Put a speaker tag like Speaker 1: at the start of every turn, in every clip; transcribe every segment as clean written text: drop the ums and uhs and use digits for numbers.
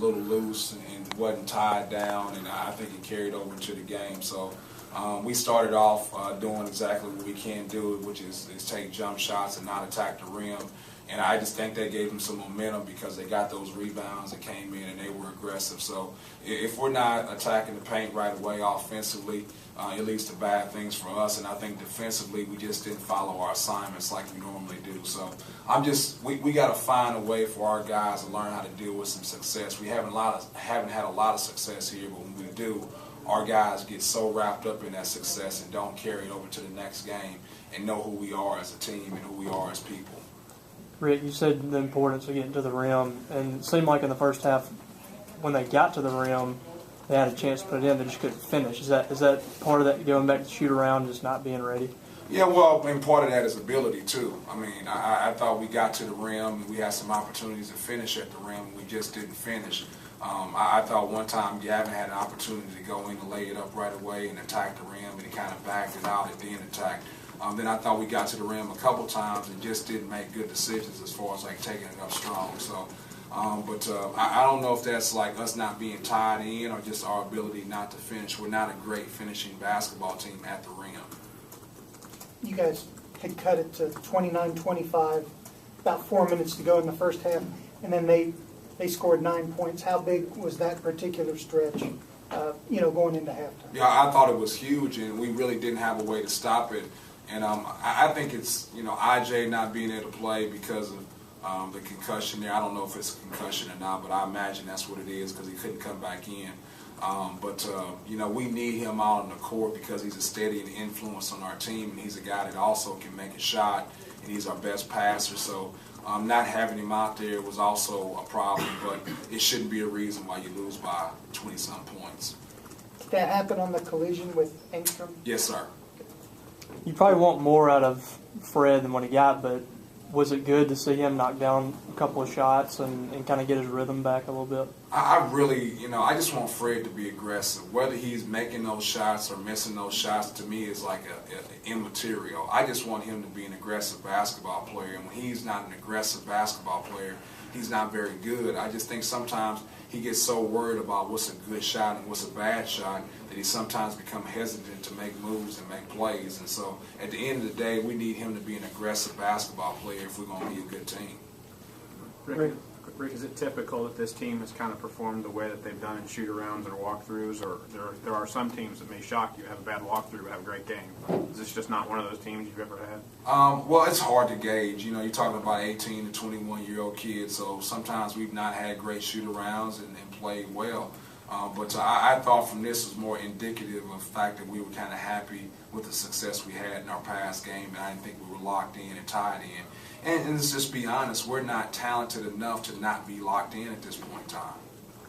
Speaker 1: a little loose and wasn't tied down, and I think it carried over into the game. So we started off doing exactly what we can do, which is take jump shots and not attack the rim. And I just think that gave them some momentum because they got those rebounds that came in and they were aggressive. So if we're not attacking the paint right away offensively, it leads to bad things for us. And I think defensively we just didn't follow our assignments like we normally do. So we got to find a way for our guys to learn how to deal with some success. We haven't had a lot of success here, but when we do, our guys get so wrapped up in that success and don't carry it over to the next game and know who we are as a team and who we are as people.
Speaker 2: Rick, you said the importance of getting to the rim, and it seemed like in the first half, when they got to the rim, they had a chance to put it in, they just couldn't finish. Is that part of that, going back to shoot around, just not being ready? Yeah,
Speaker 1: well, and part of that is ability, too. I mean, I thought we got to the rim, and we had some opportunities to finish at the rim, and we just didn't finish. I thought one time Gavin had an opportunity to go in and lay it up right away and attack the rim, and he kind of backed it out and then attacked. Then I thought we got to the rim a couple times and just didn't make good decisions as far as like taking it up strong. So, I don't know if that's like us not being tied in or just our ability not to finish. We're not a great finishing basketball team at the rim.
Speaker 3: You guys had cut it to 29-25, about 4 minutes to go in the first half, and then they scored 9 points. How big was that particular stretch, going into halftime?
Speaker 1: Yeah, I thought it was huge, and we really didn't have a way to stop it. And I think it's, IJ not being able to play because of the concussion there. I don't know if it's a concussion or not, but I imagine that's what it is because he couldn't come back in. We need him out on the court because he's a steady influence on our team, and he's a guy that also can make a shot, and he's our best passer. So not having him out there was also a problem, but it shouldn't be a reason why you lose by 20-some points.
Speaker 3: Did that happen on the collision with Engstrom?
Speaker 1: Yes, sir.
Speaker 2: You probably want more out of Fred than what he got, but was it good to see him knock down a couple of shots and kind of get his rhythm back a little bit?
Speaker 1: I really, I just want Fred to be aggressive. Whether he's making those shots or missing those shots, to me, is like a immaterial. I just want him to be an aggressive basketball player, and when he's not an aggressive basketball player, he's not very good. I just think sometimes he gets so worried about what's a good shot and what's a bad shot that he sometimes becomes hesitant to make moves and make plays. And so at the end of the day, we need him to be an aggressive basketball player if we're going to be a good team.
Speaker 4: Rick, is it typical that this team has kind of performed the way that they've done in shoot-arounds or walkthroughs, or there are some teams that may shock you, have a bad walkthrough, but have a great game? Is this just not one of those teams you've ever had?
Speaker 1: Well, it's hard to gauge. You're talking about 18 to 21-year-old kids, so sometimes we've not had great shoot-arounds and played well. I thought from this was more indicative of the fact that we were kind of happy with the success we had in our past game, and I didn't think we were locked in and tied in. And let's just be honest, we're not talented enough to not be locked in at this point in time.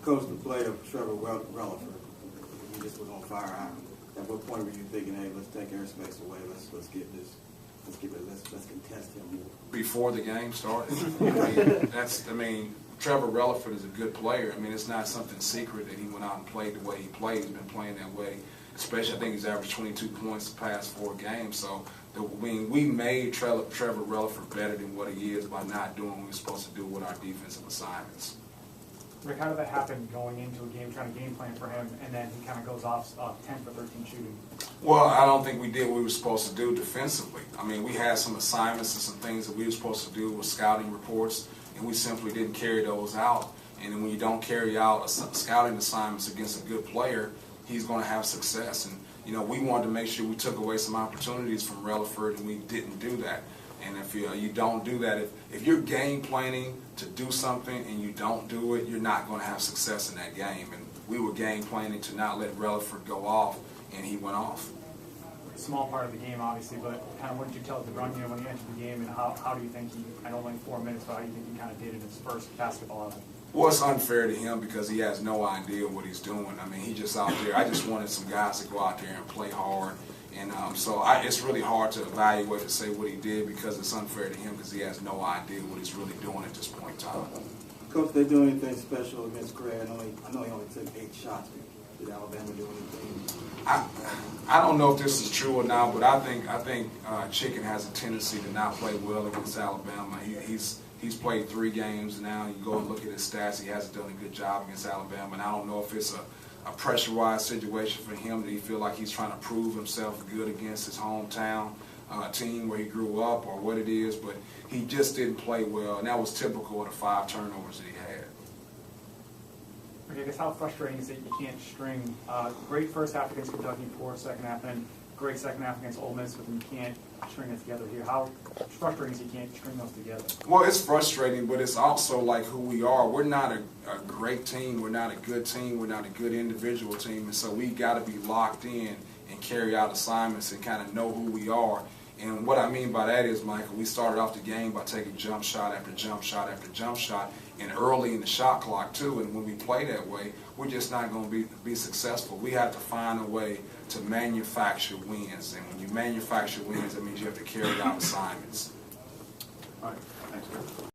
Speaker 5: Coach, the play of Trevor Relaford, he just was on fire. At what point were you thinking, hey, let's take airspace away, let's contest him more?
Speaker 1: Before the game started. Trevor Relaford is a good player. It's not something secret that he went out and played the way he played. He's been playing that way. Especially, I think he's averaged 22 points the past 4 games. So we made Trevor Relaford better than what he is by not doing what we're supposed to do with our defensive assignments.
Speaker 6: Rick, how did that happen going into a game, trying to game plan for him, and then he kind of goes off 10 for 13 shooting?
Speaker 1: Well, I don't think we did what we were supposed to do defensively. We had some assignments and some things that we were supposed to do with scouting reports, and we simply didn't carry those out. And then when you don't carry out scouting assignments against a good player, he's going to have success. And, we wanted to make sure we took away some opportunities from Relaford, and we didn't do that. And if you don't do that, if you're game planning to do something and you don't do it, you're not going to have success in that game. And we were game planning to not let Relaford go off, and he went off.
Speaker 6: Small part of the game, obviously, but kind of what did you tell DeBrun when he entered the game, and how do you think he, I know only 4 minutes, but how do you think he kind of did in his first basketball outing?
Speaker 1: Well, it's unfair to him because he has no idea what he's doing. He's just out there. I just wanted some guys to go out there and play hard. And it's really hard to evaluate and say what he did because it's unfair to him because he has no idea what he's really doing at this point in time.
Speaker 5: Coach, they do anything special against Gray? I know he only took 8 shots. Did Alabama do anything?
Speaker 1: I don't know if this is true or not, but I think Chicken has a tendency to not play well against Alabama. He's He's played 3 games now. You go and look at his stats. He hasn't done a good job against Alabama, and I don't know if it's a pressurized situation for him. That he feel like he's trying to prove himself good against his hometown team where he grew up, or what it is, but he just didn't play well, and that was typical of the 5 turnovers that he had.
Speaker 6: Okay, I guess how frustrating is it you can't string great first half against Kentucky, poor second half, and great second half against Ole Miss, but you can't string it together here? How frustrating is it you can't string those together?
Speaker 1: Well, it's frustrating, but it's also like who we are. We're not a great team. We're not a good team. We're not a good individual team, and so we got to be locked in and carry out assignments and kind of know who we are. And what I mean by that is, Michael, we started off the game by taking jump shot after jump shot after jump shot, and early in the shot clock too. And when we play that way, we're just not going to be successful. We have to find a way to manufacture wins, and when you manufacture wins, that means you have to carry out assignments.
Speaker 4: All right, thanks, Greg.